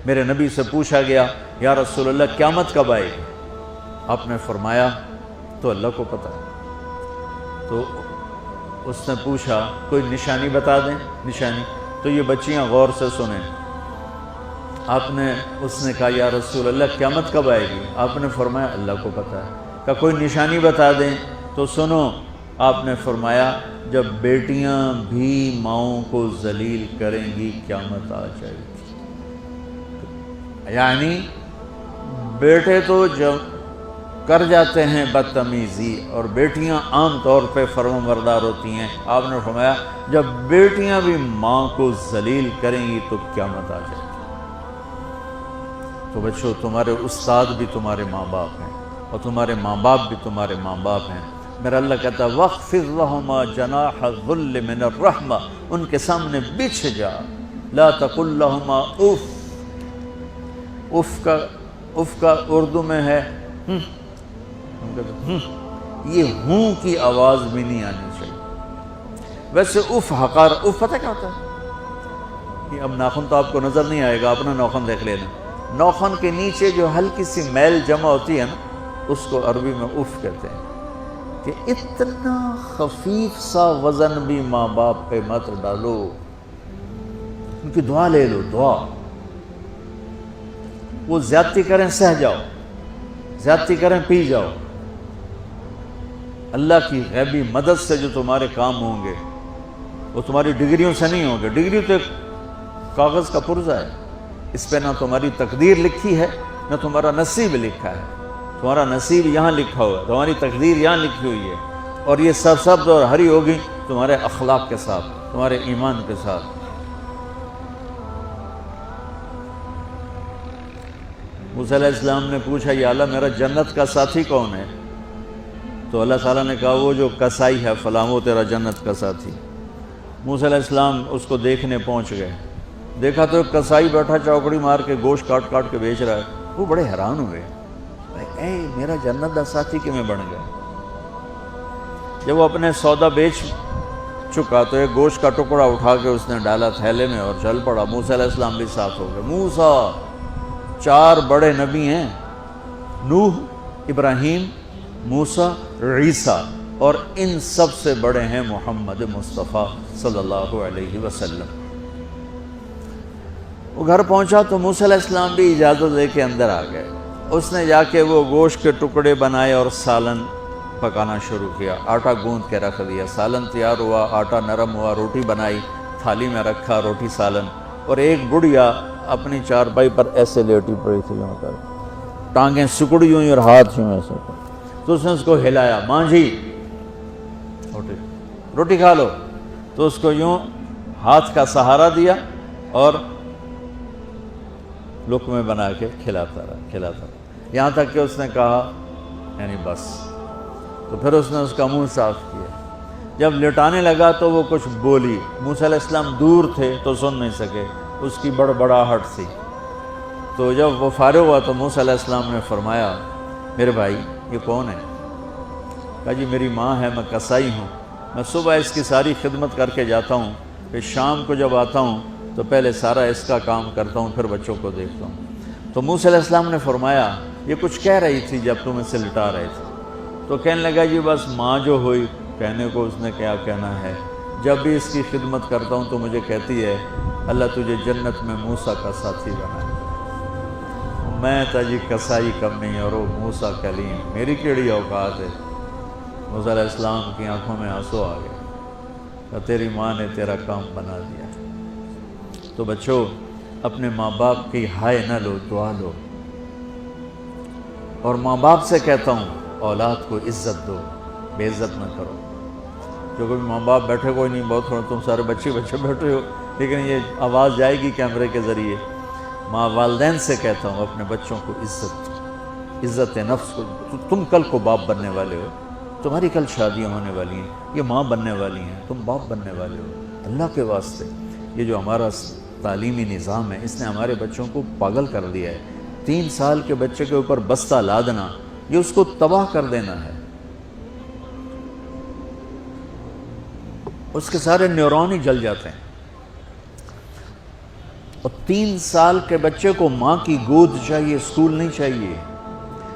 میرے نبی سے پوچھا گیا یا رسول اللہ قیامت کب آئے گی؟ آپ نے فرمایا تو اللہ کو پتہ۔ تو اس نے پوچھا کوئی نشانی بتا دیں، نشانی؟ تو یہ بچیاں غور سے سنیں۔ اس نے کہا یا رسول اللہ قیامت کب آئے گی؟ آپ نے فرمایا اللہ کو پتہ ہے۔ کہا کوئی نشانی بتا دیں؟ تو سنو، آپ نے فرمایا جب بیٹیاں بھی ماؤں کو ذلیل کریں گی قیامت آ جائے گی۔ یعنی بیٹے تو جب کر جاتے ہیں بدتمیزی اور بیٹیاں عام طور پہ فرمانبردار ہوتی ہیں، آپ نے فرمایا جب بیٹیاں بھی ماں کو ذلیل کریں گی تو قیامت آ جائے گی۔ تو بچوں، تمہارے استاد بھی تمہارے ماں باپ ہیں اور تمہارے ماں باپ بھی تمہارے ماں باپ ہیں۔ میرا اللہ کہتا ہے وَاخْفِضْ لَهُمَا جَنَاحَ الذُّلِّ مِنَ الرَّحْمَةِ، ان کے سامنے بچھ جا، لا تقل لهما اف۔ اف کا اردو میں ہے یہ ہوں کی آواز بھی نہیں آنی چاہیے۔ ویسے اف حقار، اف پتہ کیا ہوتا ہے؟ یہ اب ناخن تو آپ کو نظر نہیں آئے گا، اپنا ناخن دیکھ لینا۔ ناخن کے نیچے جو ہلکی سی میل جمع ہوتی ہے نا، اس کو عربی میں اف کہتے ہیں۔ کہ اتنا خفیف سا وزن بھی ماں باپ پہ مت ڈالو، ان کی دعا لے لو، دعا۔ وہ زیادتی کریں سہ جاؤ، زیادتی کریں پی جاؤ۔ اللہ کی غیبی مدد سے جو تمہارے کام ہوں گے وہ تمہاری ڈگریوں سے نہیں ہوں گے۔ ڈگری تو ایک کاغذ کا پرزہ ہے، اس پہ نہ تمہاری تقدیر لکھی ہے نہ تمہارا نصیب لکھا ہے۔ تمہارا نصیب یہاں لکھا ہوا ہے، تمہاری تقدیر یہاں لکھی ہوئی ہے، اور یہ سرسبز اور ہری ہوگی تمہارے اخلاق کے ساتھ، تمہارے ایمان کے ساتھ۔ موسیٰ علیہ السلام نے پوچھا یا اللہ میرا جنت کا ساتھی کون ہے؟ تو اللہ تعالیٰ نے کہا وہ جو کسائی ہے فلاں، وہ تیرا جنت کا ساتھی۔ موسیٰ علیہ السلام اس کو دیکھنے پہنچ گئے، دیکھا تو ایک کسائی بیٹھا چوکڑی مار کے گوشت کاٹ کاٹ کے بیچ رہا ہے۔ وہ بڑے حیران ہوئے، اے میرا جنت کا ساتھی کیوں بن گیا؟ جب وہ اپنے سودا بیچ چکا تو ایک گوشت کا ٹکڑا اٹھا کے اس نے ڈالا تھیلے میں اور چل پڑا۔ موسیٰ علیہ السلام بھی ساتھ ہو گئے۔ موسیٰ 4 بڑے نبی ہیں، نوح، ابراہیم، موسیٰ، عیسیٰ، اور ان سب سے بڑے ہیں محمد مصطفیٰ صلی اللہ علیہ وسلم۔ وہ گھر پہنچا تو موسیٰ علیہ السلام بھی اجازت دے کے اندر آ گئے۔ اس نے جا کے وہ گوشت کے ٹکڑے بنائے اور سالن پکانا شروع کیا۔ آٹا گوندھ کے رکھ دیا، سالن تیار ہوا، آٹا نرم ہوا، روٹی بنائی، تھالی میں رکھا روٹی سالن، اور ایک بڑھیا اپنی چارپائی پر ایسے لیٹی پڑی تھی، یوں کر ٹانگیں سکڑی ہوئی اور ہاتھ یوں ایسے کر۔ تو اس نے اس کو ہلایا، ماں جی روٹی کھا لو۔ تو اس کو یوں ہاتھ کا سہارا دیا اور لقمے بنا کے کھلاتا رہا، یہاں تک کہ اس نے کہا یعنی بس۔ تو پھر اس نے اس کا منہ صاف کیا۔ جب لٹانے لگا تو وہ کچھ بولی، موسیٰ علیہ السلام دور تھے تو سن نہیں سکے، اس کی بڑبڑاہٹ تھی۔ تو جب وہ فارغ ہوا تو موسیٰ علیہ السلام نے فرمایا میرے بھائی یہ کون ہے؟ کہا جی میری ماں ہے، میں کسائی ہوں، میں صبح اس کی ساری خدمت کر کے جاتا ہوں، پھر شام کو جب آتا ہوں تو پہلے سارا اس کا کام کرتا ہوں، پھر بچوں کو دیکھتا ہوں۔ تو موسیٰ علیہ السلام نے فرمایا یہ کچھ کہہ رہی تھی جب تم اسے لٹا رہے تھے؟ تو کہنے لگا جی بس ماں جو ہوئی، کہنے کو اس نے کیا کہنا ہے، جب بھی اس کی خدمت کرتا ہوں تو مجھے کہتی ہے اللہ تجھے جنت میں موسیٰ کا ساتھی بنائے۔ میں تا جی کسائی کم نہیں اور وہ موسیٰ کلیم، میری کیڑی اوقات ہے۔ موسیٰ علیہ السلام کی آنکھوں میں آنسو آ گئے کہ تیری ماں نے تیرا کام بنا دیا۔ تو بچوں اپنے ماں باپ کی ہائے نہ لو، دعا لو۔ اور ماں باپ سے کہتا ہوں اولاد کو عزت دو، بے عزت نہ کرو۔ جو کوئی ماں باپ بیٹھے کوئی نہیں، بہت تھوڑا تم سارے بچے بیٹھے ہو، لیکن یہ آواز جائے گی کیمرے کے ذریعے۔ ماں والدین سے کہتا ہوں اپنے بچوں کو عزت نفس کو۔ تم کل کو باپ بننے والے ہو، تمہاری کل شادیاں ہونے والی ہیں، یہ ماں بننے والی ہیں، تم باپ بننے والے ہو۔ اللہ کے واسطے یہ جو ہمارا تعلیمی نظام ہے اس نے ہمارے بچوں کو پاگل کر دیا ہے۔ 3 سال کے بچے کے اوپر بستہ لادنا، یہ اس کو تباہ کر دینا ہے۔ اس کے سارے نیورون ہی جل جاتے ہیں۔ اور 3 سال کے بچے کو ماں کی گود چاہیے، اسکول نہیں چاہیے۔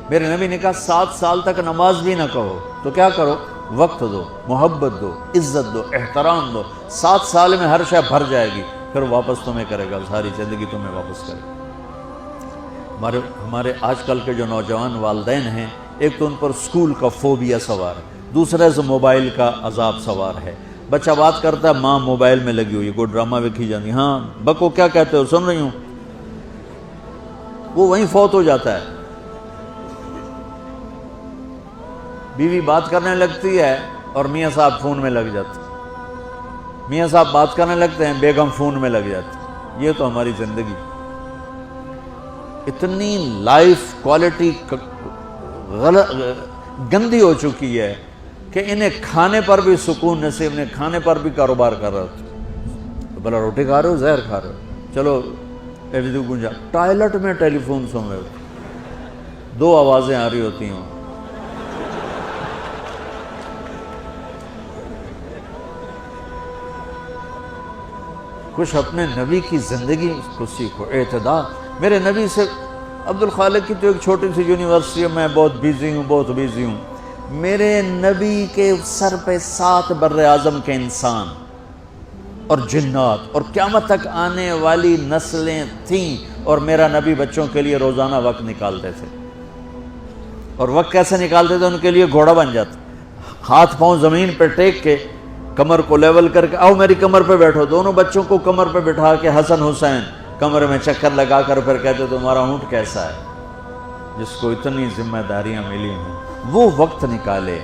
میرے نبی نے کہا 7 سال تک نماز بھی نہ کہو، تو کیا کرو؟ وقت دو، محبت دو، عزت دو، احترام دو۔ 7 سال میں ہر شے بھر جائے گی، پھر واپس تمہیں کرے گا، ساری زندگی تمہیں واپس کرے گا۔ ہمارے آج کل کے جو نوجوان والدین ہیں، ایک تو ان پر اسکول کا فوبیا سوار ہے، دوسرے سے موبائل کا عذاب سوار ہے۔ بچہ بات کرتا ہے، ماں موبائل میں لگی ہوئی ہے، کوئی ڈرامہ ویکھی جاتی، ہاں بکو کیا کہتے ہو، سن رہی ہوں، وہ وہیں فوت ہو جاتا ہے۔ بیوی بات کرنے لگتی ہے اور میاں صاحب فون میں لگ جاتے، میاں صاحب بات کرنے لگتے ہیں، بیگم فون میں لگ جاتی۔ یہ تو ہماری زندگی، اتنی لائف کوالٹی گندی ہو چکی ہے کہ انہیں کھانے پر بھی سکون نصیب نہیں، کھانے پر بھی کاروبار کر رہا تھا، بھلا روٹی کھا رہے ہو زہر کھا رہے ہو، چلو گنجا ٹوائلٹ میں ٹیلی فون سن رہے ہو، 2 آوازیں آ رہی ہوتی ہیں۔ کچھ اپنے نبی کی زندگی کو سیکھو، اعتدال۔ میرے نبی سے عبد الخالق کی تو ایک چھوٹی سی یونیورسٹی ہے، میں بہت بیزی ہوں، میرے نبی کے سر پہ 7 بر اعظم کے انسان اور جنات اور قیامت تک آنے والی نسلیں تھیں، اور میرا نبی بچوں کے لیے روزانہ وقت نکالتے تھے۔ اور وقت کیسے نکالتے تھے؟ ان کے لیے گھوڑا بن جاتا، ہاتھ پاؤں زمین پہ ٹیک کے، کمر کو لیول کر کے، آؤ میری کمر پہ بیٹھو، دونوں بچوں کو کمر پہ بٹھا کے حسن حسین کمر میں چکر لگا کر پھر کہتے تمہارا اونٹ کیسا ہے، جس کو اتنی ذمہ داریاں ملی ہیں، وہ وقت نکالے۔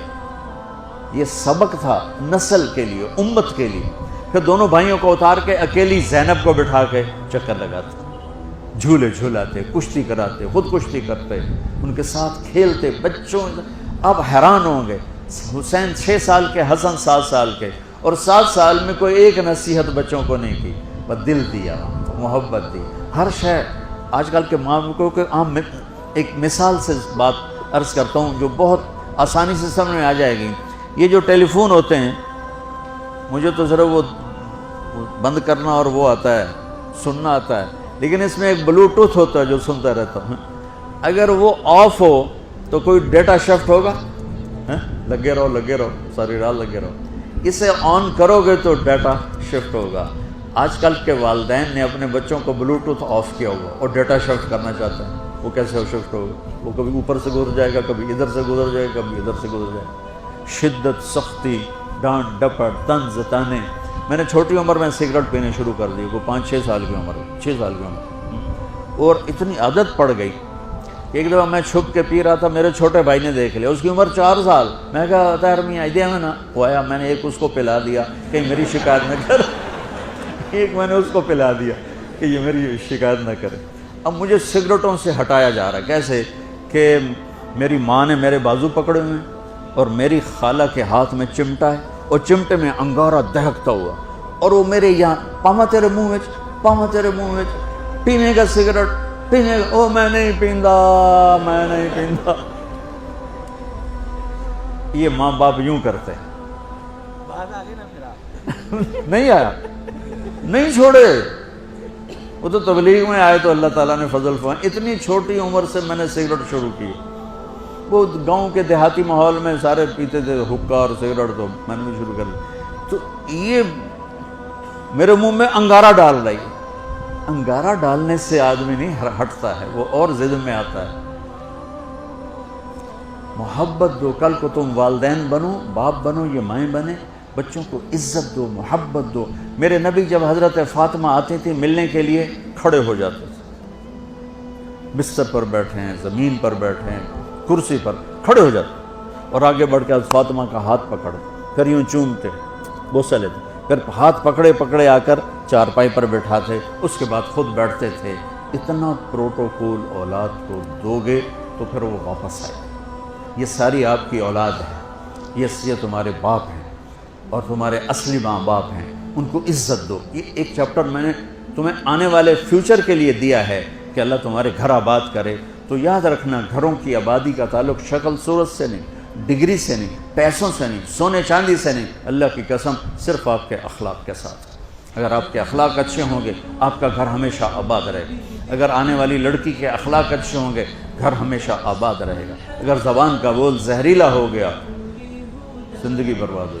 یہ سبق تھا نسل کے لیے، امت کے لیے۔ پھر دونوں بھائیوں کو اتار کے اکیلی زینب کو بٹھا کے چکر لگاتے، جھولے جھولاتے، کشتی کراتے، خود کشتی کرتے، ان کے ساتھ کھیلتے۔ بچوں آپ حیران ہوں گے، حسین 6 سال کے، حسن 7 سال کے، اور 7 سال میں کوئی ایک نصیحت بچوں کو نہیں کی، بس دل دیا، محبت دی، ہر شے۔ آج کل کے ماں باپ کو عام ایک مثال سے بات عرض کرتا ہوں جو بہت آسانی سے سمجھ میں آ جائے گی۔ یہ جو ٹیلی فون ہوتے ہیں، مجھے تو ذرا وہ بند کرنا اور وہ آتا ہے، سننا آتا ہے، لیکن اس میں ایک بلوٹوتھ ہوتا ہے جو سنتا رہتا ہوں۔ اگر وہ آف ہو تو کوئی ڈیٹا شفٹ ہوگا؟ لگے رہو ساری رات لگے رہو۔ اسے آن کرو گے تو ڈیٹا شفٹ ہوگا۔ آج کل کے والدین نے اپنے بچوں کو بلوٹوتھ آف کیا ہوگا اور ڈیٹا شفٹ کرنا چاہتے ہیں، وہ کیسے شفٹ ہوگا؟ وہ کبھی اوپر سے گزر جائے گا، کبھی ادھر سے گزر جائے گا، کبھی ادھر سے گزر جائے گا۔ شدت، سختی، ڈانٹ ڈپٹ، طنز تانے۔ میں نے چھوٹی عمر میں سگریٹ پینے شروع کر دی، وہ 5-6 سال کی عمر، 6 سال کی عمر، اور اتنی عادت پڑ گئی۔ ایک دفعہ میں چھپ کے پی رہا تھا، میرے چھوٹے بھائی نے دیکھ لیا، اس کی عمر 4 سال۔ میں کہا طاہر میاں آئیڈیا میں نا، وہ آیا، میں نے ایک اس کو پلا دیا کہ میری شکایت نہ کر، ایک میں نے اس کو پلا دیا کہ یہ میری شکایت نہ کرے۔ اب مجھے سگریٹوں سے ہٹایا جا رہا ہے، کیسے کہ میری ماں نے میرے بازو پکڑے ہوئے ہیں، اور میری خالہ کے ہاتھ میں چمٹا ہے، اور چمٹے میں انگارہ دہکتا ہوا، اور وہ میرے یہاں پاما تیرے منہ میں، پاما تیرے منہ میں، پینے کا سگریٹ پینے کا، او میں نہیں پیندا، میں نہیں پیندا۔ یہ ماں باپ یوں کرتے ہیں۔ نہیں آیا، نہیں چھوڑے، وہ تو تبلیغ میں آئے تو اللہ تعالیٰ نے فضل فرمایا۔ اتنی چھوٹی عمر سے میں نے سگریٹ شروع کی۔ وہ گاؤں کے دیہاتی ماحول میں سارے پیتے تھے حقہ اور سگریٹ، تو میں نے بھی شروع کر لی۔ تو یہ میرے منہ میں انگارہ ڈال رہی ہے۔ انگارہ ڈالنے سے آدمی نہیں ہٹتا ہے، وہ اور ضد میں آتا ہے۔ محبت دو، کل کو تم والدین بنو، باپ بنو، یہ مائیں بنے، بچوں کو عزت دو، محبت دو۔ میرے نبی جب حضرت فاطمہ آتی تھی ملنے کے لیے، کھڑے ہو جاتے تھے، بستر پر بیٹھے ہیں، زمین پر بیٹھے ہیں، کرسی پر کھڑے ہو جاتے، اور آگے بڑھ کے فاطمہ کا ہاتھ پکڑتے، پھر یوں چومتے، بوسہ لیتے، پھر ہاتھ پکڑے پکڑے آ کر چارپائی پر بیٹھاتے، اس کے بعد خود بیٹھتے تھے۔ اتنا پروٹوکول اولاد کو دو گے تو پھر وہ واپس آئے۔ یہ ساری آپ کی اولاد ہے، یہ تمہارے باپ ہیں اور تمہارے اصلی ماں باپ ہیں، ان کو عزت دو۔ یہ ایک چیپٹر میں نے تمہیں آنے والے فیوچر کے لیے دیا ہے کہ اللہ تمہارے گھر آباد کرے۔ تو یاد رکھنا، گھروں کی آبادی کا تعلق شکل صورت سے نہیں، ڈگری سے نہیں، پیسوں سے نہیں، سونے چاندی سے نہیں، اللہ کی قسم صرف آپ کے اخلاق کے ساتھ۔ اگر آپ کے اخلاق اچھے ہوں گے آپ کا گھر ہمیشہ آباد رہے گا. اگر آنے والی لڑکی کے اخلاق اچھے ہوں گے گھر ہمیشہ آباد رہے گا. اگر زبان کا بول زہریلا ہو گیا زندگی برباد ہو